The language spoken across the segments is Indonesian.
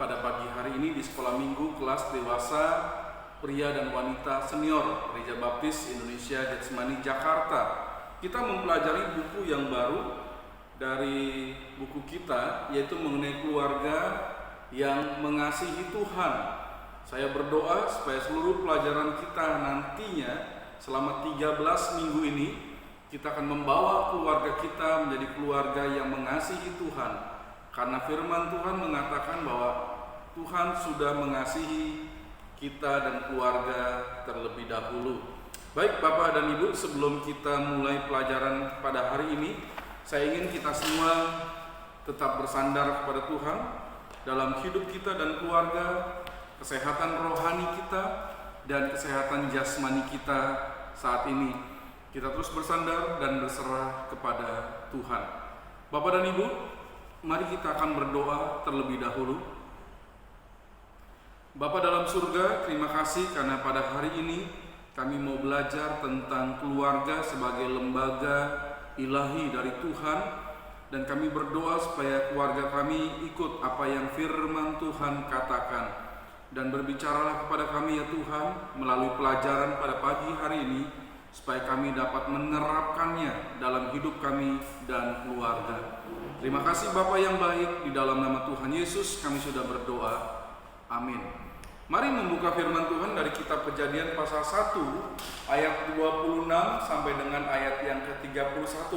pada pagi hari ini di sekolah minggu kelas dewasa pria dan wanita senior Gereja Baptis Indonesia Getsemani Jakarta. Kita mempelajari buku yang baru dari buku kita, yaitu mengenai keluarga yang mengasihi Tuhan. Saya berdoa supaya seluruh pelajaran kita nantinya selama 13 minggu ini kita akan membawa keluarga kita menjadi keluarga yang mengasihi Tuhan. Karena firman Tuhan mengatakan bahwa Tuhan sudah mengasihi kita dan keluarga terlebih dahulu. Baik Bapak dan Ibu, sebelum kita mulai pelajaran pada hari ini, saya ingin kita semua tetap bersandar kepada Tuhan dalam hidup kita dan keluarga, kesehatan rohani kita dan kesehatan jasmani kita saat ini. Kita terus bersandar dan berserah kepada Tuhan. Bapak dan Ibu, mari kita akan berdoa terlebih dahulu. Bapa dalam surga, terima kasih karena pada hari ini kami mau belajar tentang keluarga sebagai lembaga ilahi dari Tuhan, dan kami berdoa supaya keluarga kami ikut apa yang firman Tuhan katakan. Dan berbicaralah kepada kami ya Tuhan melalui pelajaran pada pagi hari ini, supaya kami dapat menerapkannya dalam hidup kami dan keluarga. Terima kasih Bapa yang baik, di dalam nama Tuhan Yesus kami sudah berdoa. Amin. Mari membuka firman Tuhan dari kitab Kejadian pasal 1 ayat 26 sampai dengan ayat yang ke-31.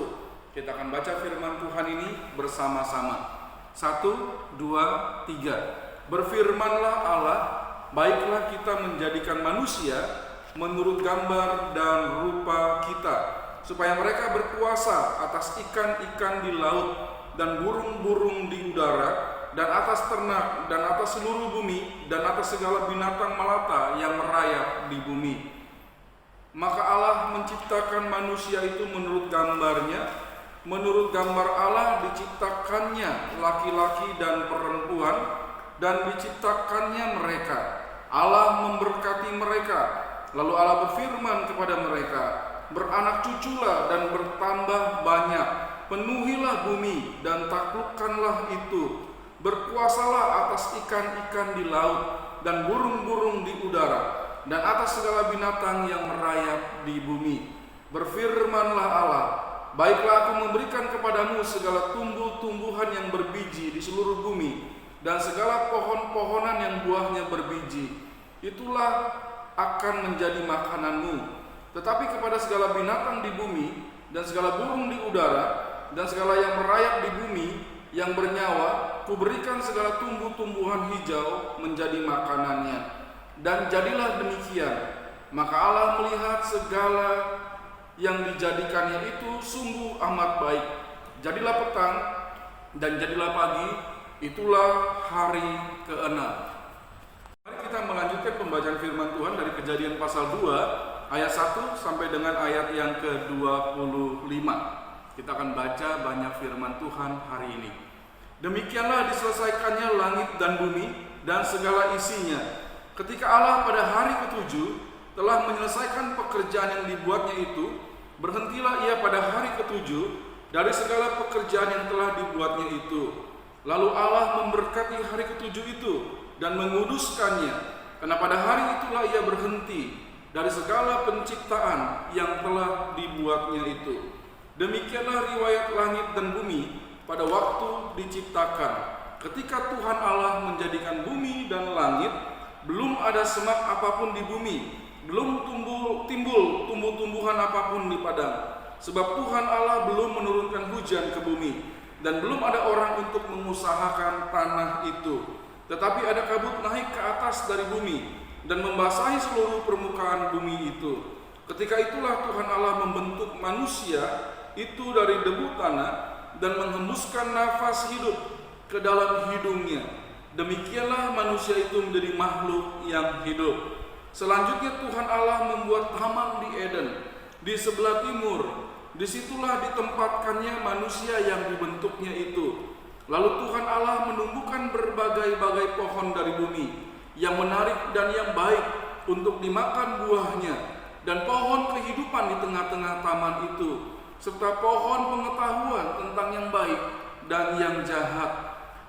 Kita akan baca firman Tuhan ini bersama-sama. 1, 2, 3. Berfirmanlah Allah, baiklah kita menjadikan manusia menurut gambar dan rupa kita, supaya mereka berkuasa atas ikan-ikan di laut dan burung-burung di udara, dan atas ternak, dan atas seluruh bumi, dan atas segala binatang melata yang merayap di bumi. Maka Allah menciptakan manusia itu menurut gambarnya, menurut gambar Allah diciptakannya laki-laki dan perempuan, dan diciptakannya mereka. Allah memberkati mereka, lalu Allah berfirman kepada mereka, beranak cuculah dan bertambah banyak, penuhilah bumi dan taklukkanlah itu. Berkuasalah atas ikan-ikan di laut dan burung-burung di udara, dan atas segala binatang yang merayap di bumi. Berfirmanlah Allah, baiklah aku memberikan kepadamu segala tumbuh-tumbuhan yang berbiji di seluruh bumi, dan segala pohon-pohonan yang buahnya berbiji. Itulah akan menjadi makananmu. Tetapi kepada segala binatang di bumi, dan segala burung di udara, dan segala yang merayap di bumi yang bernyawa, kuberikan segala tumbuh-tumbuhan hijau menjadi makanannya. Dan jadilah demikian. Maka Allah melihat segala yang dijadikannya itu sungguh amat baik. Jadilah petang dan jadilah pagi, itulah hari ke-6. Mari kita melanjutkan pembacaan firman Tuhan dari Kejadian pasal 2 ayat 1 sampai dengan ayat yang ke-25. Kita akan baca banyak firman Tuhan hari ini. Demikianlah diselesaikannya langit dan bumi dan segala isinya. Ketika Allah pada hari ke-7 telah menyelesaikan pekerjaan yang dibuatnya itu, berhentilah ia pada hari ke-7 dari segala pekerjaan yang telah dibuatnya itu. Lalu Allah memberkati hari ke-7 itu dan menguduskannya, karena pada hari itulah ia berhenti dari segala penciptaan yang telah dibuatnya itu. Demikianlah riwayat langit dan bumi pada waktu diciptakan. Ketika Tuhan Allah menjadikan bumi dan langit, belum ada semak apapun di bumi, belum timbul tumbuh-tumbuhan apapun di padang. Sebab Tuhan Allah belum menurunkan hujan ke bumi, dan belum ada orang untuk mengusahakan tanah itu. Tetapi ada kabut naik ke atas dari bumi dan membasahi seluruh permukaan bumi itu. Ketika itulah Tuhan Allah membentuk manusia itu dari debu tanah dan menghembuskan nafas hidup ke dalam hidungnya. Demikianlah manusia itu menjadi makhluk yang hidup. Selanjutnya Tuhan Allah membuat taman di Eden di sebelah timur. Disitulah ditempatkannya manusia yang dibentuknya itu. Lalu Tuhan Allah menumbuhkan berbagai-bagai pohon dari bumi yang menarik dan yang baik untuk dimakan buahnya, dan pohon kehidupan di tengah-tengah taman itu, serta pohon pengetahuan tentang yang baik dan yang jahat.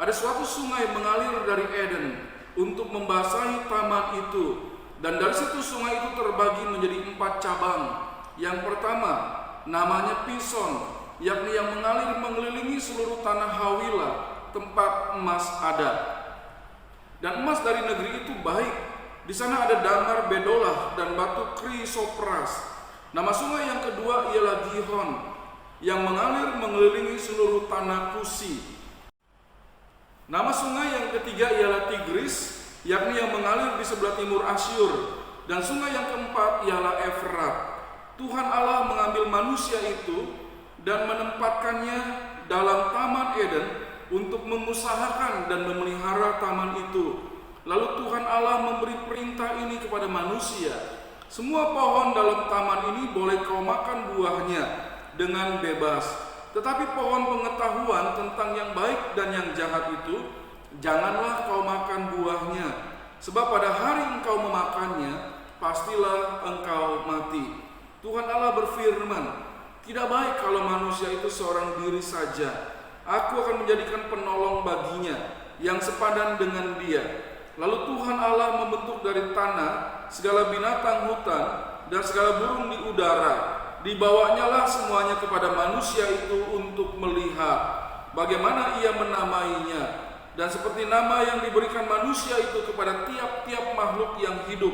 Ada suatu sungai mengalir dari Eden untuk membasahi taman itu, dan dari situ sungai itu terbagi menjadi 4 cabang. Yang pertama namanya Pison, yakni yang mengalir mengelilingi seluruh tanah Hawila, tempat emas ada. Dan emas dari negeri itu baik. Di sana ada damar bedolah dan batu krisopras. Nama sungai yang kedua ialah Gihon, yang mengalir mengelilingi seluruh tanah Kusi. Nama sungai yang ketiga ialah Tigris, yakni yang mengalir di sebelah timur Asyur. Dan sungai yang keempat ialah Efrat. Tuhan Allah mengambil manusia itu dan menempatkannya dalam Taman Eden untuk mengusahakan dan memelihara taman itu. Lalu Tuhan Allah memberi perintah ini kepada manusia: semua pohon dalam taman ini boleh kau makan buahnya dengan bebas. Tetapi pohon pengetahuan tentang yang baik dan yang jahat itu, janganlah kau makan buahnya. Sebab pada hari engkau memakannya, pastilah engkau mati. Tuhan Allah berfirman, tidak baik kalau manusia itu seorang diri saja. Aku akan menjadikan penolong baginya yang sepadan dengan dia. Lalu Tuhan Allah membentuk dari tanah segala binatang hutan dan segala burung di udara. Dibawanyalah semuanya kepada manusia itu untuk melihat bagaimana ia menamainya. Dan seperti nama yang diberikan manusia itu kepada tiap-tiap makhluk yang hidup,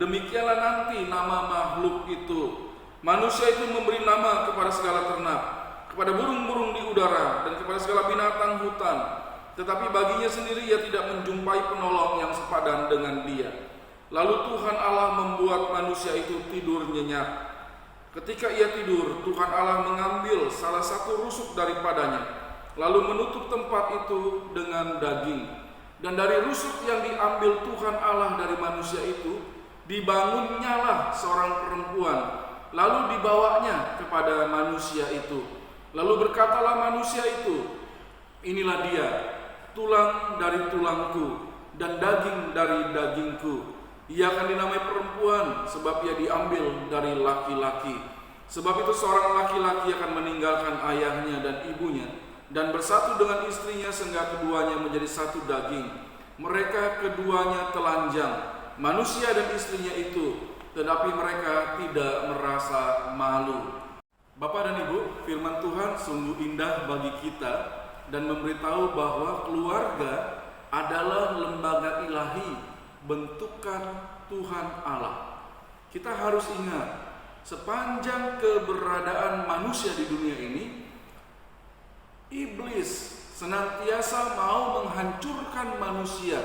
demikianlah nanti nama makhluk itu. Manusia itu memberi nama kepada segala ternak, kepada burung-burung di udara, dan kepada segala binatang hutan. Tetapi baginya sendiri ia tidak menjumpai penolong yang sepadan dengan dia. Lalu Tuhan Allah membuat manusia itu tidur nyenyak. Ketika ia tidur, Tuhan Allah mengambil salah satu rusuk daripadanya, lalu menutup tempat itu dengan daging. Dan dari rusuk yang diambil Tuhan Allah dari manusia itu, dibangunnyalah seorang perempuan, lalu dibawanya kepada manusia itu. Lalu berkatalah manusia itu, inilah dia, tulang dari tulangku dan daging dari dagingku. Ia akan dinamai perempuan sebab ia diambil dari laki-laki. Sebab itu seorang laki-laki akan meninggalkan ayahnya dan ibunya dan bersatu dengan istrinya sehingga keduanya menjadi satu daging. Mereka keduanya telanjang, manusia dan istrinya itu, tetapi mereka tidak merasa malu. Bapak dan Ibu, firman Tuhan sungguh indah bagi kita dan memberitahu bahwa keluarga adalah lembaga ilahi, bentukan Tuhan Allah. Kita harus ingat, sepanjang keberadaan manusia di dunia ini, iblis senantiasa mau menghancurkan manusia,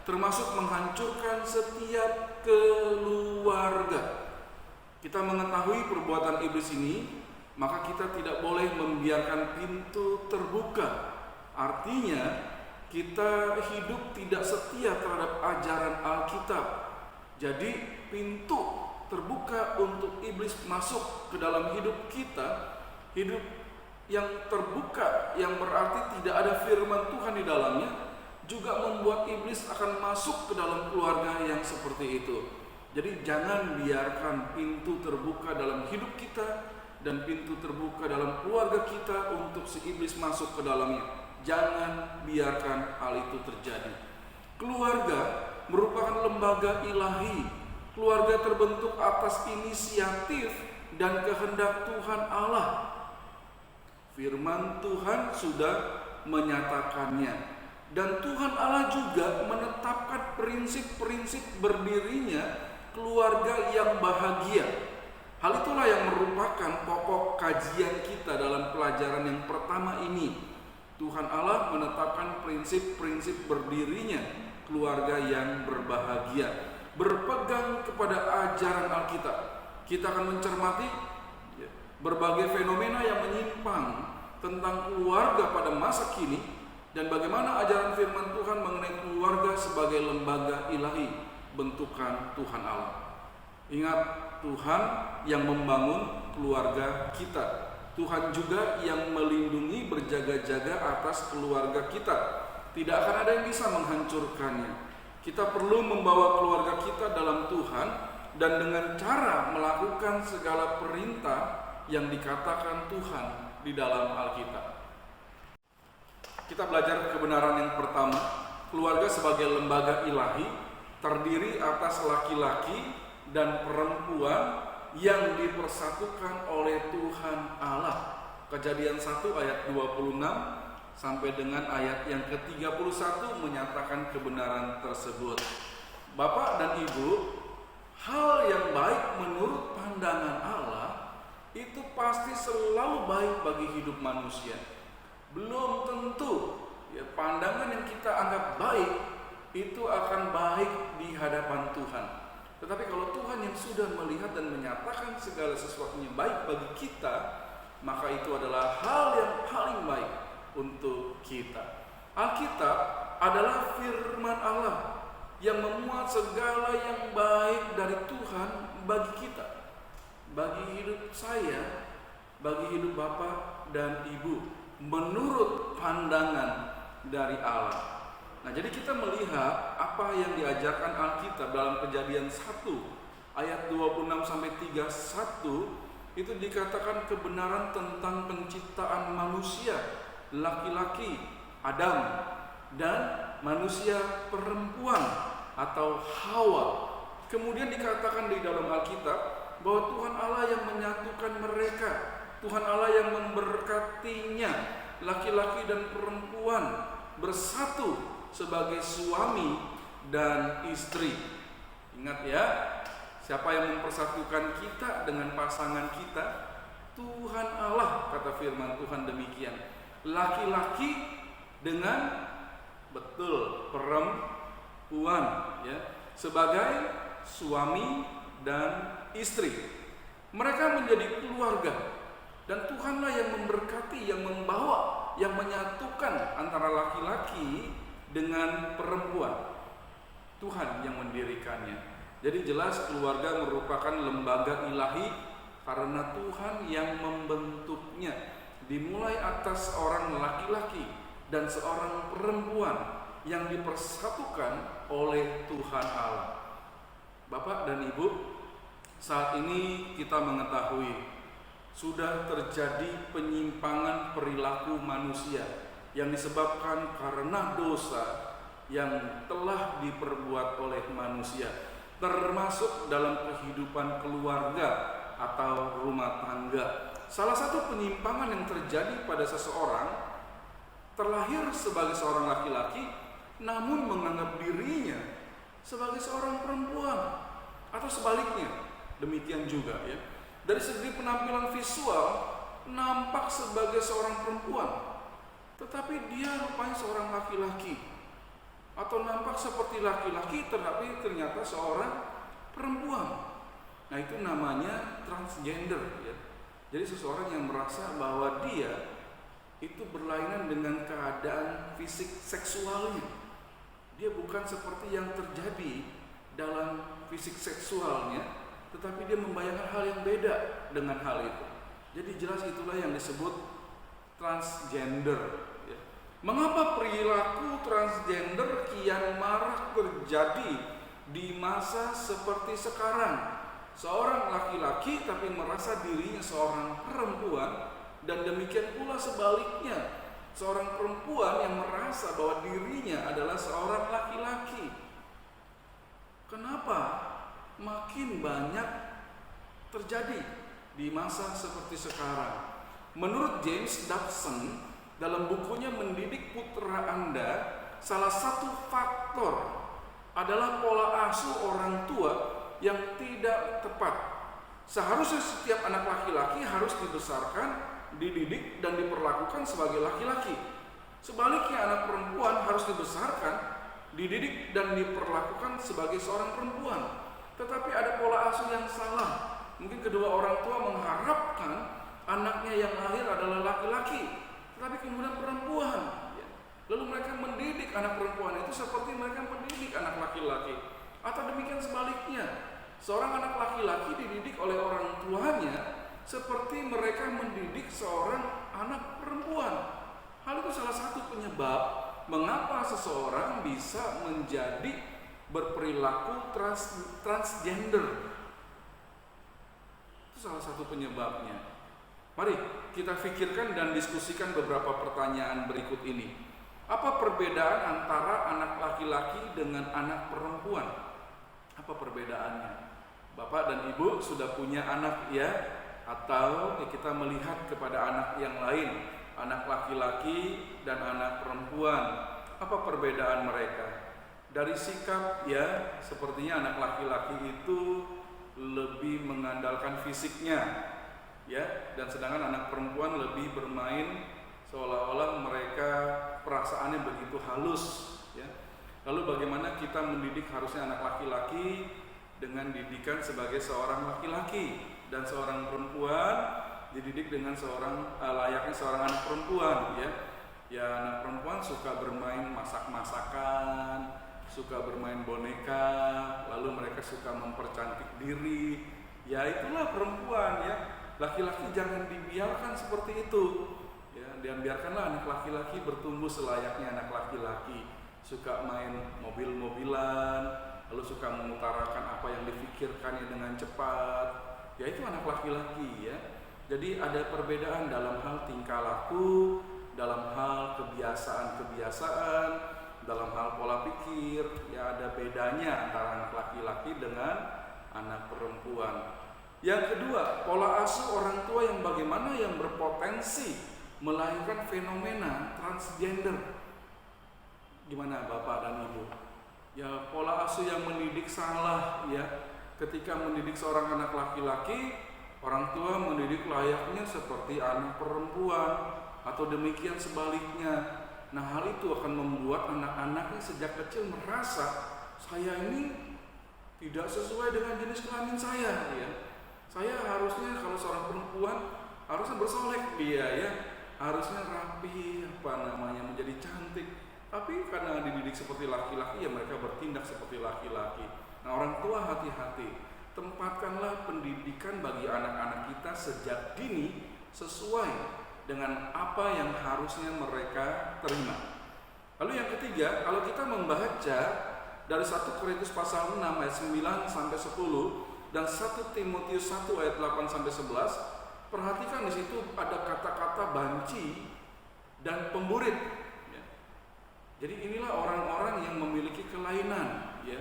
termasuk menghancurkan setiap keluarga. Kita mengetahui perbuatan iblis ini, maka kita tidak boleh membiarkan pintu terbuka. Artinya, kita hidup tidak setia terhadap ajaran Alkitab. Jadi pintu terbuka untuk iblis masuk ke dalam hidup kita, hidup yang terbuka yang berarti tidak ada firman Tuhan di dalamnya, juga membuat iblis akan masuk ke dalam keluarga yang seperti itu. Jadi jangan biarkan pintu terbuka dalam hidup kita dan pintu terbuka dalam keluarga kita untuk si iblis masuk ke dalamnya. Jangan biarkan hal itu terjadi. Keluarga merupakan lembaga ilahi. Keluarga terbentuk atas inisiatif dan kehendak Tuhan Allah. Firman Tuhan sudah menyatakannya. Dan Tuhan Allah juga menetapkan prinsip-prinsip berdirinya keluarga yang bahagia. Hal itulah yang merupakan pokok kajian kita dalam pelajaran yang pertama ini. Tuhan Allah menetapkan prinsip-prinsip berdirinya keluarga yang berbahagia, berpegang kepada ajaran Alkitab. Kita akan mencermati berbagai fenomena yang menyimpang tentang keluarga pada masa kini dan bagaimana ajaran firman Tuhan mengenai keluarga sebagai lembaga ilahi, bentukan Tuhan Allah. Ingat, Tuhan yang membangun keluarga kita. Tuhan juga yang melindungi, berjaga-jaga atas keluarga kita. Tidak akan ada yang bisa menghancurkannya. Kita perlu membawa keluarga kita dalam Tuhan dan dengan cara melakukan segala perintah yang dikatakan Tuhan di dalam Alkitab. Kita belajar kebenaran yang pertama, keluarga sebagai lembaga ilahi terdiri atas laki-laki dan perempuan yang dipersatukan oleh Tuhan Allah. Kejadian 1 ayat 26 sampai dengan ayat yang ke-31 menyatakan kebenaran tersebut. Bapak dan Ibu, hal yang baik menurut pandangan Allah itu pasti selalu baik bagi hidup manusia. Belum tentu pandangan yang kita anggap baik itu akan baik di hadapan Tuhan. Tetapi kalau Tuhan yang sudah melihat dan menyatakan segala sesuatunya baik bagi kita, maka itu adalah hal yang paling baik untuk kita. Alkitab adalah firman Allah yang memuat segala yang baik dari Tuhan bagi kita, bagi hidup saya, bagi hidup Bapak dan Ibu, menurut pandangan dari Allah. Nah, jadi kita melihat apa yang diajarkan Alkitab dalam Kejadian 1 ayat 26 sampai 31 itu dikatakan kebenaran tentang penciptaan manusia, laki-laki Adam dan manusia perempuan atau Hawa. Kemudian dikatakan di dalam Alkitab bahwa Tuhan Allah yang menyatukan mereka, Tuhan Allah yang memberkatinya, laki-laki dan perempuan bersatu sebagai suami dan istri. Ingat ya, siapa yang mempersatukan kita dengan pasangan kita? Tuhan Allah, kata firman Tuhan demikian. Laki-laki dengan perempuan ya, sebagai suami dan istri. Mereka menjadi keluarga dan Tuhanlah yang memberkati, yang membawa, yang menyatukan antara laki-laki dengan perempuan. Tuhan yang mendirikannya. Jadi jelas keluarga merupakan lembaga ilahi karena Tuhan yang membentuknya. Dimulai atas seorang laki-laki dan seorang perempuan yang dipersatukan oleh Tuhan Allah. Bapak dan Ibu, saat ini kita mengetahui sudah terjadi penyimpangan perilaku manusia yang disebabkan karena dosa yang telah diperbuat oleh manusia, termasuk dalam kehidupan keluarga atau rumah tangga. Salah satu penyimpangan yang terjadi pada seseorang terlahir sebagai seorang laki-laki namun menganggap dirinya sebagai seorang perempuan, atau sebaliknya. Demikian juga ya. Dari segi penampilan visual nampak sebagai seorang perempuan, tetapi dia rupanya seorang laki-laki, atau nampak seperti laki-laki tetapi ternyata seorang perempuan. Nah, itu namanya transgender ya. Jadi seseorang yang merasa bahwa dia itu berlainan dengan keadaan fisik seksualnya. Dia bukan seperti yang terjadi dalam fisik seksualnya, tetapi dia membayangkan hal yang beda dengan hal itu. Jadi jelas itulah yang disebut transgender ya. Mengapa perilaku transgender kian marak terjadi di masa seperti sekarang? Seorang laki-laki tapi merasa dirinya seorang perempuan, dan demikian pula sebaliknya, seorang perempuan yang merasa bahwa dirinya adalah seorang laki-laki. Kenapa makin banyak terjadi di masa seperti sekarang? Menurut James Dobson dalam bukunya Mendidik Putra Anda, salah satu faktor adalah pola asuh orang tua yang tidak tepat. Seharusnya setiap anak laki-laki harus dibesarkan, dididik dan diperlakukan sebagai laki-laki. Sebaliknya anak perempuan harus dibesarkan, dididik dan diperlakukan sebagai seorang perempuan. Tetapi ada pola asuh yang salah. Mungkin kedua orang tua mengharapkan anaknya yang lahir adalah laki-laki, tetapi kemudian perempuan. Lalu mereka mendidik anak perempuan itu seperti mereka mendidik anak laki-laki. Atau demikian sebaliknya, seorang anak laki-laki dididik oleh orang tuanya seperti mereka mendidik seorang anak perempuan. Hal itu salah satu penyebab mengapa seseorang bisa menjadi berperilaku transgender. Itu salah satu penyebabnya. Mari kita pikirkan dan diskusikan beberapa pertanyaan berikut ini. Apa perbedaan antara anak laki-laki dengan anak perempuan? Apa perbedaannya? Bapak dan Ibu sudah punya anak ya? Atau kita melihat kepada anak yang lain, anak laki-laki dan anak perempuan. Apa perbedaan mereka? Dari sikap ya, sepertinya anak laki-laki itu lebih mengandalkan fisiknya ya, dan sedangkan anak perempuan lebih bermain seolah-olah mereka perasaannya begitu halus ya. Lalu bagaimana kita mendidik harusnya anak laki-laki dengan didikan sebagai seorang laki-laki, dan seorang perempuan dididik dengan layaknya seorang anak perempuan ya. Ya, anak perempuan suka bermain masak-masakan, suka bermain boneka, lalu mereka suka mempercantik diri. Ya, itulah perempuan ya. Laki-laki jangan dibiarkan seperti itu ya, dan biarkanlah anak laki-laki bertumbuh selayaknya anak laki-laki, suka main mobil-mobilan, lalu suka mengutarakan apa yang difikirkannya dengan cepat. Ya, itu anak laki-laki ya. Jadi ada perbedaan dalam hal tingkah laku, dalam hal kebiasaan-kebiasaan, dalam hal pola pikir. Ya, ada bedanya antara anak laki-laki dengan anak perempuan. Yang kedua, pola asuh orang tua yang bagaimana yang berpotensi melahirkan fenomena transgender. Gimana Bapak dan Ibu? Ya, pola asuh yang mendidik salah ya. Ketika mendidik seorang anak laki-laki, orang tua mendidik layaknya seperti anak perempuan, atau demikian sebaliknya. Nah, hal itu akan membuat anak-anaknya sejak kecil merasa saya ini tidak sesuai dengan jenis kelamin saya ya. Saya harusnya kalau seorang perempuan harusnya bersolek dia ya, harusnya rapi, menjadi cantik. Tapi karena dididik seperti laki-laki ya mereka bertindak seperti laki-laki. Nah, orang tua hati-hati, tempatkanlah pendidikan bagi anak-anak kita sejak dini sesuai dengan apa yang harusnya mereka terima. Lalu yang ketiga, kalau kita membaca dari 1 Korintus pasal 6 ayat 9 sampai 10 dan 1 Timotius 1 ayat 8 sampai 11, perhatikan di situ ada kata-kata banci dan pemburit ya. Jadi inilah orang-orang yang memiliki kelainan ya,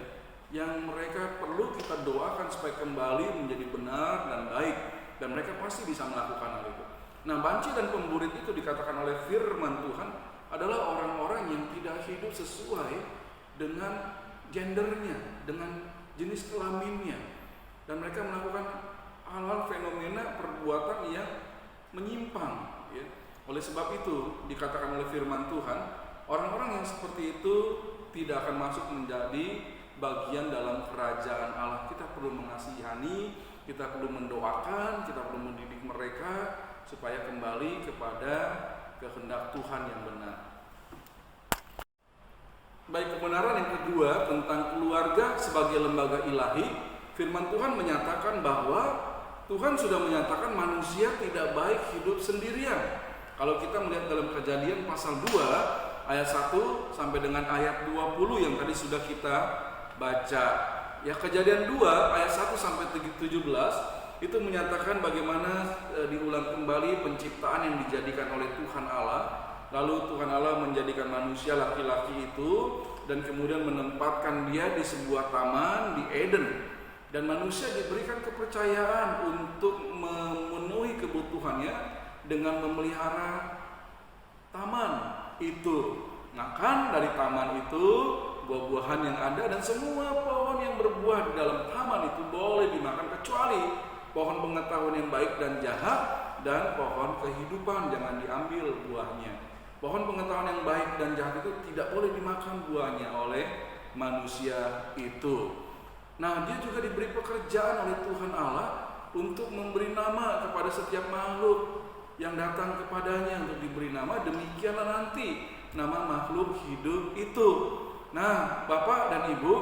yang mereka perlu kita doakan supaya kembali menjadi benar dan baik, dan mereka pasti bisa melakukan hal itu. Nah, banci dan pemburit itu dikatakan oleh firman Tuhan adalah orang-orang yang tidak hidup sesuai dengan gendernya, dengan jenis kelaminnya, dan mereka melakukan hal-hal fenomena perbuatan yang menyimpang ya. Oleh sebab itu dikatakan oleh firman Tuhan, orang-orang yang seperti itu tidak akan masuk menjadi bagian dalam kerajaan Allah. Kita perlu mengasihani, kita perlu mendoakan, kita perlu mendidik mereka supaya kembali kepada kehendak Tuhan yang benar. Baik, kebenaran yang kedua tentang keluarga sebagai lembaga ilahi. Firman Tuhan menyatakan bahwa Tuhan sudah menyatakan manusia tidak baik hidup sendirian. Kalau kita melihat dalam Kejadian pasal 2 ayat 1 sampai dengan ayat 20 yang tadi sudah kita baca. Ya, Kejadian 2 ayat 1 sampai 17 itu menyatakan bagaimana diulang kembali penciptaan yang dijadikan oleh Tuhan Allah. Lalu Tuhan Allah menjadikan manusia laki-laki itu dan kemudian menempatkan dia di sebuah taman di Eden. Dan manusia diberikan kepercayaan untuk memenuhi kebutuhannya dengan memelihara taman itu. Makan dari taman itu buah-buahan yang ada, dan semua pohon yang berbuah di dalam taman itu boleh dimakan kecuali pohon pengetahuan yang baik dan jahat dan pohon kehidupan, jangan diambil buahnya. Pohon pengetahuan yang baik dan jahat itu tidak boleh dimakan buahnya oleh manusia itu. Nah, dia juga diberi pekerjaan oleh Tuhan Allah untuk memberi nama kepada setiap makhluk yang datang kepadanya, untuk diberi nama. Demikianlah nanti nama makhluk hidup itu. Nah, Bapak dan Ibu,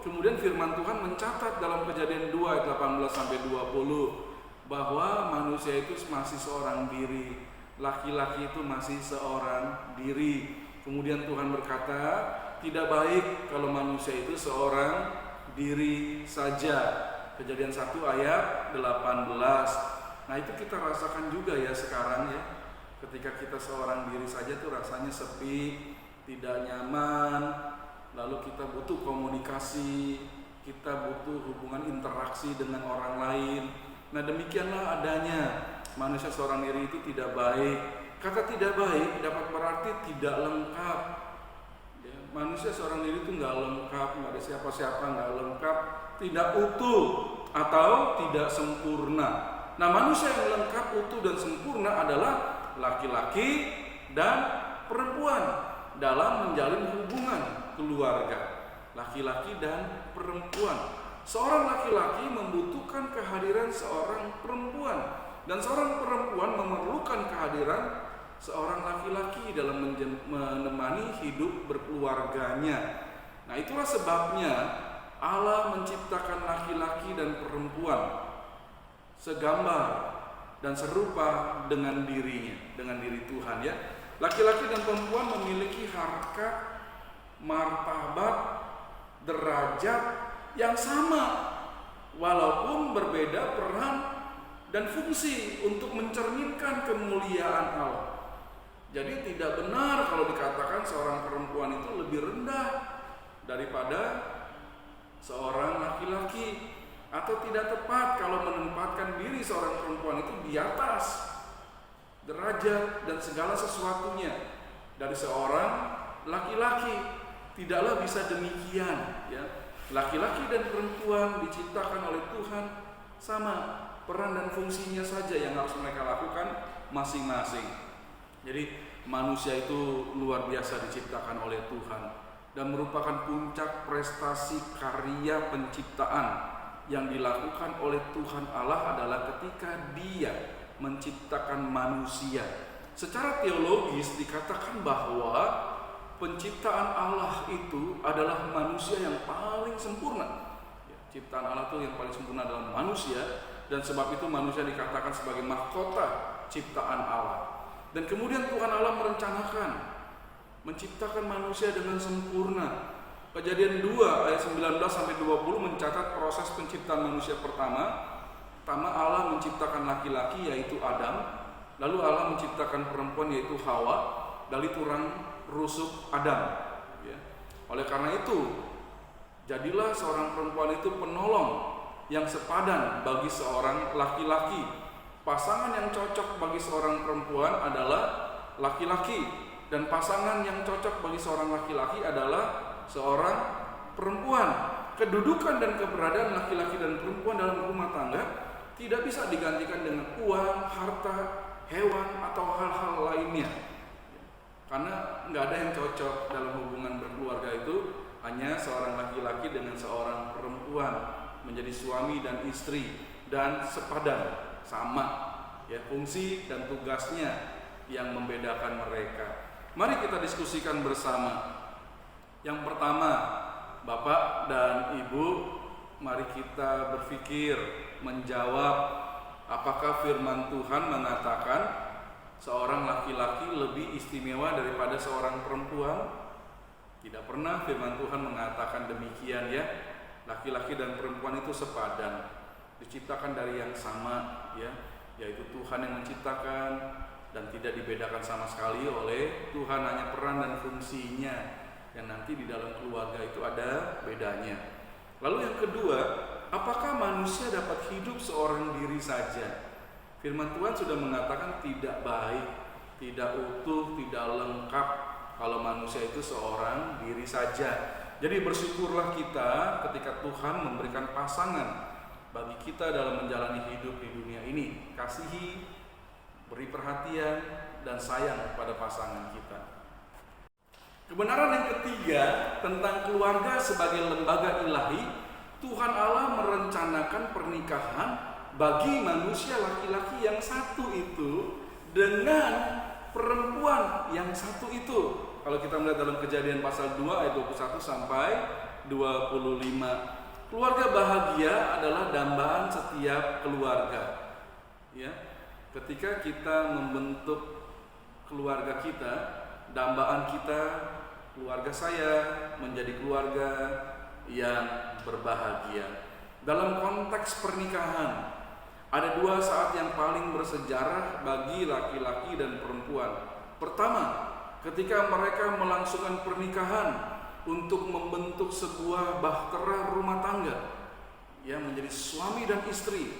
kemudian firman Tuhan mencatat dalam Kejadian 2 ayat 18 sampai 20 bahwa manusia itu masih seorang diri, laki-laki itu masih seorang diri. Kemudian Tuhan berkata, tidak baik kalau manusia itu seorang diri saja. Kejadian 1 ayat 18. Nah, itu kita rasakan juga ya sekarang ya. Ketika kita seorang diri saja tuh rasanya sepi, tidak nyaman, lalu kita butuh komunikasi, kita butuh hubungan interaksi dengan orang lain. Nah, demikianlah adanya manusia seorang diri itu tidak baik. Kata tidak baik dapat berarti tidak lengkap. Ya, manusia seorang diri itu nggak lengkap, nggak ada siapa-siapa, nggak lengkap, tidak utuh atau tidak sempurna. Nah, manusia yang lengkap, utuh dan sempurna adalah laki-laki dan perempuan dalam menjalin hubungan keluarga. Laki-laki dan perempuan. Seorang laki-laki membutuhkan kehadiran seorang perempuan, dan seorang perempuan memerlukan kehadiran seorang laki-laki dalam menemani hidup berkeluarganya. Nah, itulah sebabnya Allah menciptakan laki-laki dan perempuan segambar dan serupa dengan dirinya, dengan diri Tuhan, ya. Laki-laki dan perempuan memiliki harkat, martabat, derajat yang sama, walaupun berbeda peran dan fungsi untuk mencerminkan kemuliaan Allah. Jadi tidak benar kalau dikatakan seorang perempuan itu lebih rendah daripada seorang laki-laki, atau tidak tepat kalau menempatkan diri seorang perempuan itu di atas derajat dan segala sesuatunya dari seorang laki-laki. Tidaklah bisa demikian, ya. Laki-laki dan perempuan diciptakan oleh Tuhan sama, peran dan fungsinya saja yang harus mereka lakukan masing-masing. Jadi manusia itu luar biasa diciptakan oleh Tuhan dan merupakan puncak prestasi karya penciptaan yang dilakukan oleh Tuhan Allah adalah ketika Dia menciptakan manusia. Secara teologis dikatakan bahwa penciptaan Allah itu adalah manusia yang paling sempurna. Ciptaan Allah itu yang paling sempurna adalah manusia, dan sebab itu manusia dikatakan sebagai mahkota ciptaan Allah. Dan kemudian Tuhan Allah merencanakan menciptakan manusia dengan sempurna. Kejadian 2 ayat 19 sampai 20 mencatat proses penciptaan manusia pertama. Pertama, Allah menciptakan laki-laki yaitu Adam, lalu Allah menciptakan perempuan yaitu Hawa dari tulang rusuk Adam, ya. Oleh karena itu, jadilah seorang perempuan itu penolong yang sepadan bagi seorang laki-laki. Pasangan yang cocok bagi seorang perempuan adalah laki-laki, dan pasangan yang cocok bagi seorang laki-laki adalah seorang perempuan. Kedudukan dan keberadaan laki-laki dan perempuan dalam rumah tangga tidak bisa digantikan dengan uang, harta, hewan, atau hal-hal lainnya. Karena nggak ada yang cocok dalam hubungan berkeluarga itu, hanya seorang laki-laki dengan seorang perempuan menjadi suami dan istri dan sepadan, sama, ya, fungsi dan tugasnya yang membedakan mereka. Mari kita diskusikan bersama. Yang pertama, Bapak dan Ibu, mari kita berpikir, menjawab, apakah firman Tuhan mengatakan seorang laki-laki lebih istimewa daripada seorang perempuan? Tidak pernah firman Tuhan mengatakan demikian, ya. Laki-laki dan perempuan itu sepadan, diciptakan dari yang sama, ya, yaitu Tuhan yang menciptakan, dan tidak dibedakan sama sekali oleh Tuhan, hanya peran dan fungsinya yang nanti di dalam keluarga itu ada bedanya. Lalu yang kedua, apakah manusia dapat hidup seorang diri saja? Firman Tuhan sudah mengatakan tidak baik, tidak utuh, tidak lengkap kalau manusia itu seorang diri saja. Jadi bersyukurlah kita ketika Tuhan memberikan pasangan bagi kita dalam menjalani hidup di dunia ini. Kasihi, beri perhatian, dan sayang pada pasangan kita. Kebenaran yang ketiga tentang keluarga sebagai lembaga ilahi, Tuhan Allah merencanakan pernikahan bagi manusia laki-laki yang satu itu dengan perempuan yang satu itu. Kalau kita melihat dalam Kejadian pasal 2 ayat 21 sampai 25. Keluarga bahagia adalah dambaan setiap keluarga. Ya. Ketika kita membentuk keluarga kita, dambaan kita, keluarga saya menjadi keluarga yang berbahagia. Dalam konteks pernikahan, ada dua saat yang paling bersejarah bagi laki-laki dan perempuan. Pertama, ketika mereka melangsungkan pernikahan untuk membentuk sebuah bahtera rumah tangga, ya, menjadi suami dan istri.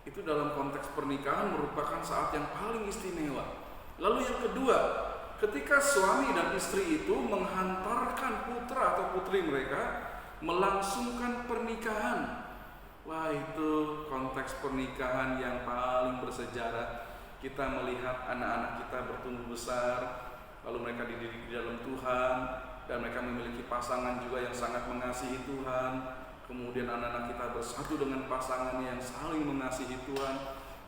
Itu dalam konteks pernikahan merupakan saat yang paling istimewa. Lalu yang kedua, ketika suami dan istri itu menghantarkan putra atau putri mereka melangsungkan pernikahan. Wah, itu konteks pernikahan yang paling bersejarah. Kita melihat anak-anak kita bertumbuh besar, lalu mereka dididik di dalam Tuhan, dan mereka memiliki pasangan juga yang sangat mengasihi Tuhan. Kemudian anak-anak kita bersatu dengan pasangan yang saling mengasihi Tuhan.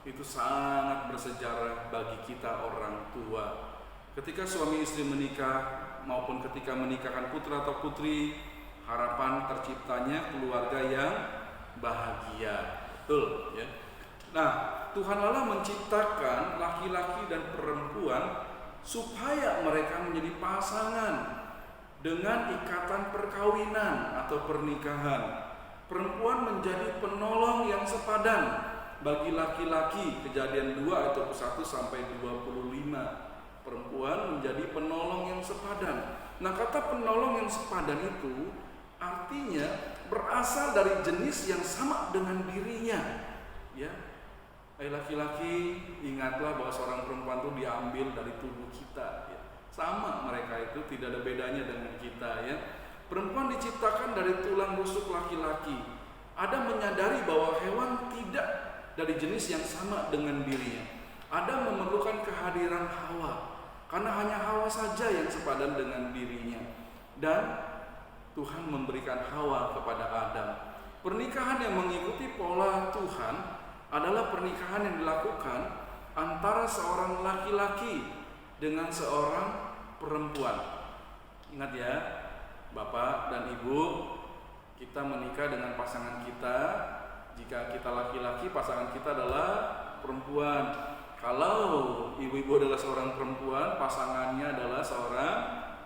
Itu sangat bersejarah bagi kita orang tua. Ketika suami istri menikah maupun ketika menikahkan putra atau putri, harapan terciptanya keluarga yang bahagia. Betul, ya. Nah, Tuhan Allah menciptakan laki-laki dan perempuan supaya mereka menjadi pasangan dengan ikatan perkawinan atau pernikahan. Perempuan menjadi penolong yang sepadan bagi laki-laki. Kejadian 2 ayat 21 sampai 25. Perempuan menjadi penolong yang sepadan. Nah, kata penolong yang sepadan itu artinya berasal dari jenis yang sama dengan dirinya. Ya. Hai laki-laki, ingatlah bahwa seorang perempuan itu diambil dari tubuh kita, ya. Sama mereka itu, tidak ada bedanya dengan kita, ya. Perempuan diciptakan dari tulang rusuk laki-laki. Adam menyadari bahwa hewan tidak dari jenis yang sama dengan dirinya. Adam memerlukan kehadiran Hawa, karena hanya Hawa saja yang sepadan dengan dirinya. Dan Tuhan memberikan Hawa kepada Adam. Pernikahan yang mengikuti pola Tuhan adalah pernikahan yang dilakukan antara seorang laki-laki dengan seorang perempuan. Ingat ya, Bapak dan Ibu, kita menikah dengan pasangan kita. Jika kita laki-laki, pasangan kita adalah perempuan. Kalau ibu-ibu adalah seorang perempuan, pasangannya adalah seorang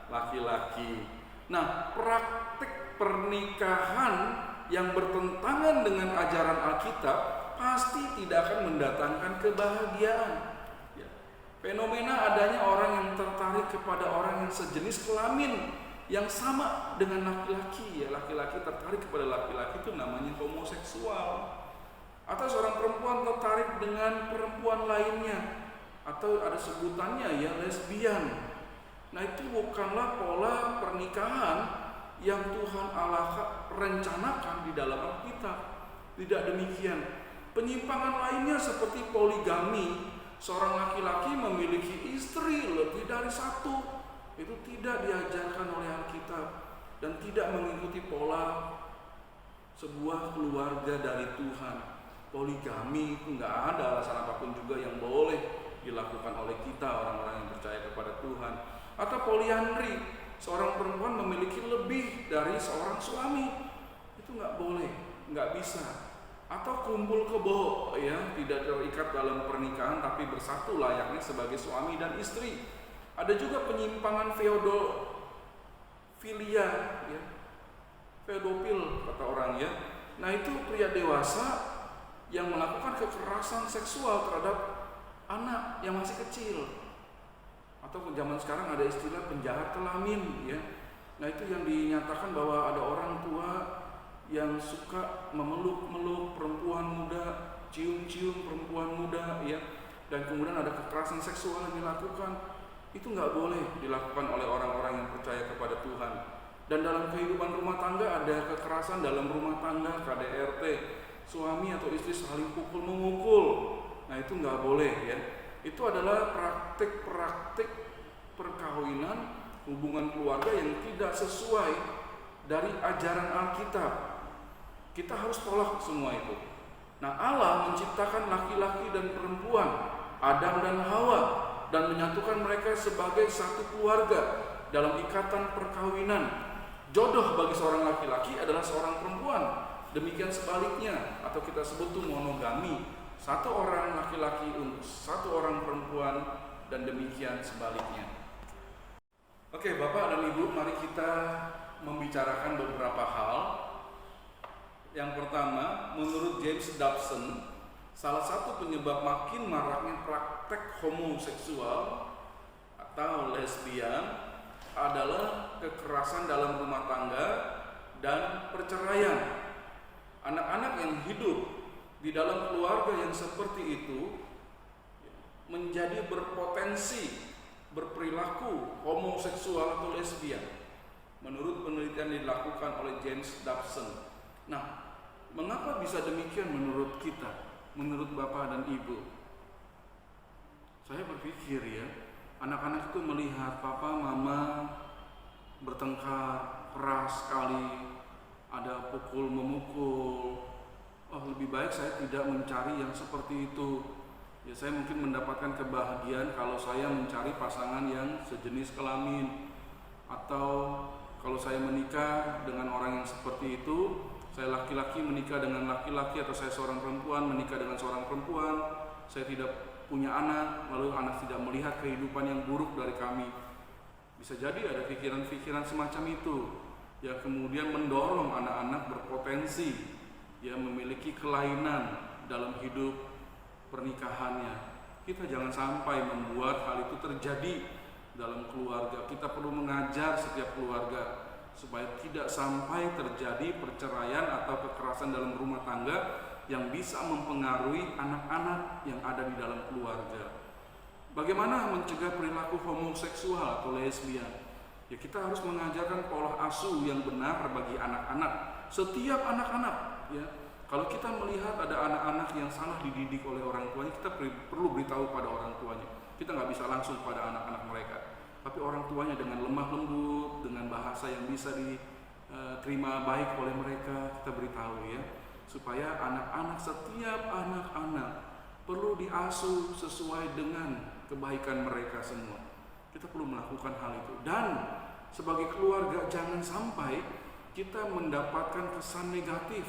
laki-laki. Nah, praktik pernikahan yang bertentangan dengan ajaran Alkitab pasti tidak akan mendatangkan kebahagiaan. Ya. Fenomena adanya orang yang tertarik kepada orang yang sejenis kelamin yang sama dengan laki-laki, ya, laki-laki tertarik kepada laki-laki, itu namanya homoseksual. Atau seorang perempuan tertarik dengan perempuan lainnya, atau ada sebutannya ya lesbian. Nah, itu bukanlah pola pernikahan yang Tuhan Allah rencanakan di dalam Alkitab. Tidak demikian. Penyimpangan lainnya seperti poligami, seorang laki-laki memiliki istri lebih dari satu, itu tidak diajarkan oleh Alkitab dan tidak mengikuti pola sebuah keluarga dari Tuhan. Poligami itu nggak ada alasan apapun juga yang boleh dilakukan oleh kita orang-orang yang percaya kepada Tuhan. Atau poliandri, seorang perempuan memiliki lebih dari seorang suami, itu nggak boleh, nggak bisa. Atau kumpul kebo, ya, tidak terikat dalam pernikahan tapi bersatu layaknya sebagai suami dan istri. Ada juga penyimpangan feodofilia, ya, pedofil kata orang, ya. Nah, itu pria dewasa yang melakukan kekerasan seksual terhadap anak yang masih kecil. Atau zaman sekarang ada istilah penjahat kelamin, ya. Nah, itu yang dinyatakan bahwa ada orang tua yang suka memeluk-meluk perempuan muda, cium-cium perempuan muda, ya. Dan kemudian ada kekerasan seksual yang dilakukan. Itu nggak boleh dilakukan oleh orang-orang yang percaya kepada Tuhan. Dan dalam kehidupan rumah tangga ada kekerasan dalam rumah tangga, KDRT, suami atau istri saling pukul-memukul. Nah, itu nggak boleh, ya. Itu adalah praktik-praktik perkawinan, hubungan keluarga yang tidak sesuai dari ajaran Alkitab. Kita harus tolak semua itu. Nah, Allah menciptakan laki-laki dan perempuan, Adam dan Hawa, dan menyatukan mereka sebagai satu keluarga dalam ikatan perkawinan. Jodoh bagi seorang laki-laki adalah seorang perempuan. Demikian sebaliknya, atau kita sebut itu monogami. Satu orang laki-laki untuk satu orang perempuan, dan demikian sebaliknya. Oke, Bapak dan Ibu, mari kita membicarakan beberapa hal. Yang pertama, menurut James Dobson, salah satu penyebab makin maraknya praktek homoseksual atau lesbian adalah kekerasan dalam rumah tangga dan perceraian. Anak-anak yang hidup di dalam keluarga yang seperti itu menjadi berpotensi berperilaku homoseksual atau lesbian, menurut penelitian dilakukan oleh James Dobson. Nah, mengapa bisa demikian menurut kita, menurut Bapak dan Ibu? Saya berpikir ya, anak-anak itu melihat papa mama bertengkar keras sekali, ada pukul memukul. Oh, lebih baik saya tidak mencari yang seperti itu. Ya, saya mungkin mendapatkan kebahagiaan kalau saya mencari pasangan yang sejenis kelamin, atau kalau saya menikah dengan orang yang seperti itu, saya laki-laki menikah dengan laki-laki, atau saya seorang perempuan menikah dengan seorang perempuan, saya tidak punya anak, lalu anak tidak melihat kehidupan yang buruk dari kami. Bisa jadi ada pikiran-pikiran semacam itu yang kemudian mendorong anak-anak berpotensi ya memiliki kelainan dalam hidup pernikahannya. Kita jangan sampai membuat hal itu terjadi dalam keluarga. Kita perlu mengajar setiap keluarga supaya tidak sampai terjadi perceraian atau kekerasan dalam rumah tangga yang bisa mempengaruhi anak-anak yang ada di dalam keluarga. Bagaimana mencegah perilaku homoseksual atau lesbian? Ya, kita harus mengajarkan pola asuh yang benar bagi anak-anak, setiap anak-anak ya. Kalau kita melihat ada anak-anak yang salah dididik oleh orang tuanya, kita perlu beritahu pada orang tuanya. Kita nggak bisa langsung pada anak-anak mereka, tapi orang tuanya dengan lemah lembut, dengan bahasa yang bisa diterima baik oleh mereka, kita beritahu ya, supaya anak-anak, setiap anak-anak perlu diasuh sesuai dengan kebaikan mereka semua. Kita perlu melakukan hal itu. Dan sebagai keluarga jangan sampai kita mendapatkan kesan negatif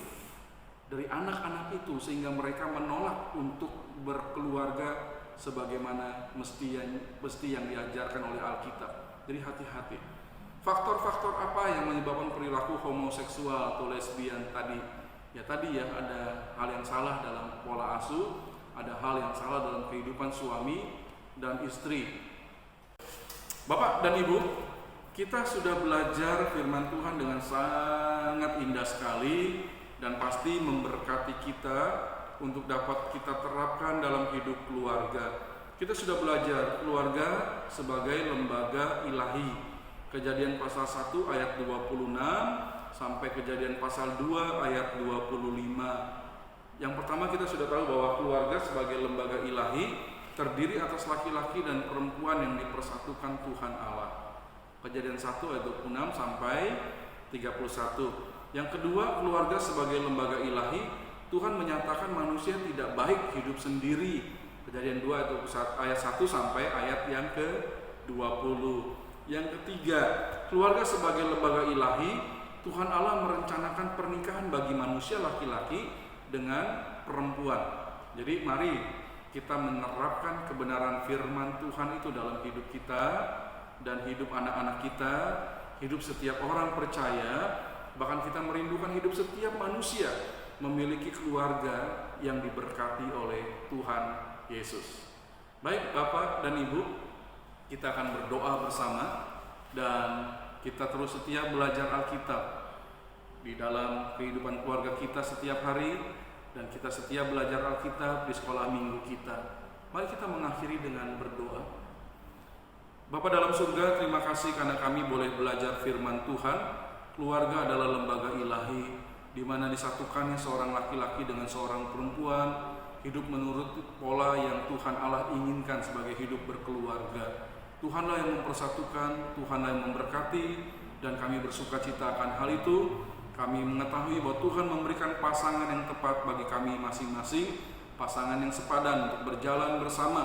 dari anak-anak itu sehingga mereka menolak untuk berkeluarga sebagaimana mesti yang diajarkan oleh Alkitab. Jadi hati-hati. Faktor-faktor apa yang menyebabkan perilaku homoseksual atau lesbian tadi? Ya tadi ya, ada hal yang salah dalam pola asuh, ada hal yang salah dalam kehidupan suami dan istri. Bapak dan Ibu, kita sudah belajar firman Tuhan dengan sangat indah sekali dan pasti memberkati kita untuk dapat kita terapkan dalam hidup keluarga. Kita sudah belajar keluarga sebagai lembaga ilahi. Kejadian pasal 1 ayat 26 sampai Kejadian pasal 2 ayat 25. Yang pertama kita sudah tahu bahwa keluarga sebagai lembaga ilahi terdiri atas laki-laki dan perempuan yang dipersatukan Tuhan Allah. Kejadian 1 ayat 26 sampai 31. Yang kedua, keluarga sebagai lembaga ilahi, Tuhan menyatakan manusia tidak baik hidup sendiri. Kejadian 2 ayat 1 sampai ayat yang ke-20. Yang ketiga, keluarga sebagai lembaga ilahi, Tuhan Allah merencanakan pernikahan bagi manusia laki-laki dengan perempuan. Jadi mari kita menerapkan kebenaran firman Tuhan itu dalam hidup kita dan hidup anak-anak kita, hidup setiap orang percaya. Bahkan kita merindukan hidup setiap manusia memiliki keluarga yang diberkati oleh Tuhan Yesus. Baik Bapak dan Ibu, kita akan berdoa bersama dan kita terus setia belajar Alkitab di dalam kehidupan keluarga kita setiap hari, dan kita setia belajar Alkitab di sekolah minggu kita. Mari kita mengakhiri dengan berdoa. Bapa dalam surga, terima kasih karena kami boleh belajar firman Tuhan. Keluarga adalah lembaga ilahi di mana disatukannya seorang laki-laki dengan seorang perempuan, hidup menurut pola yang Tuhan Allah inginkan sebagai hidup berkeluarga. Tuhanlah yang mempersatukan, Tuhanlah yang memberkati, dan kami bersukacita akan hal itu. Kami mengetahui bahwa Tuhan memberikan pasangan yang tepat bagi kami masing-masing, pasangan yang sepadan untuk berjalan bersama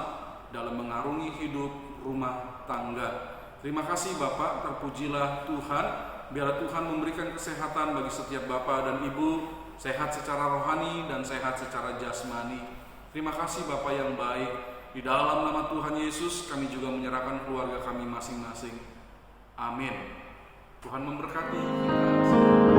dalam mengarungi hidup rumah tangga. Terima kasih Bapak, terpujilah Tuhan. Biarlah Tuhan memberikan kesehatan bagi setiap Bapak dan Ibu, sehat secara rohani dan sehat secara jasmani. Terima kasih Bapak yang baik. Di dalam nama Tuhan Yesus kami juga menyerahkan keluarga kami masing-masing. Amin. Tuhan memberkati kita.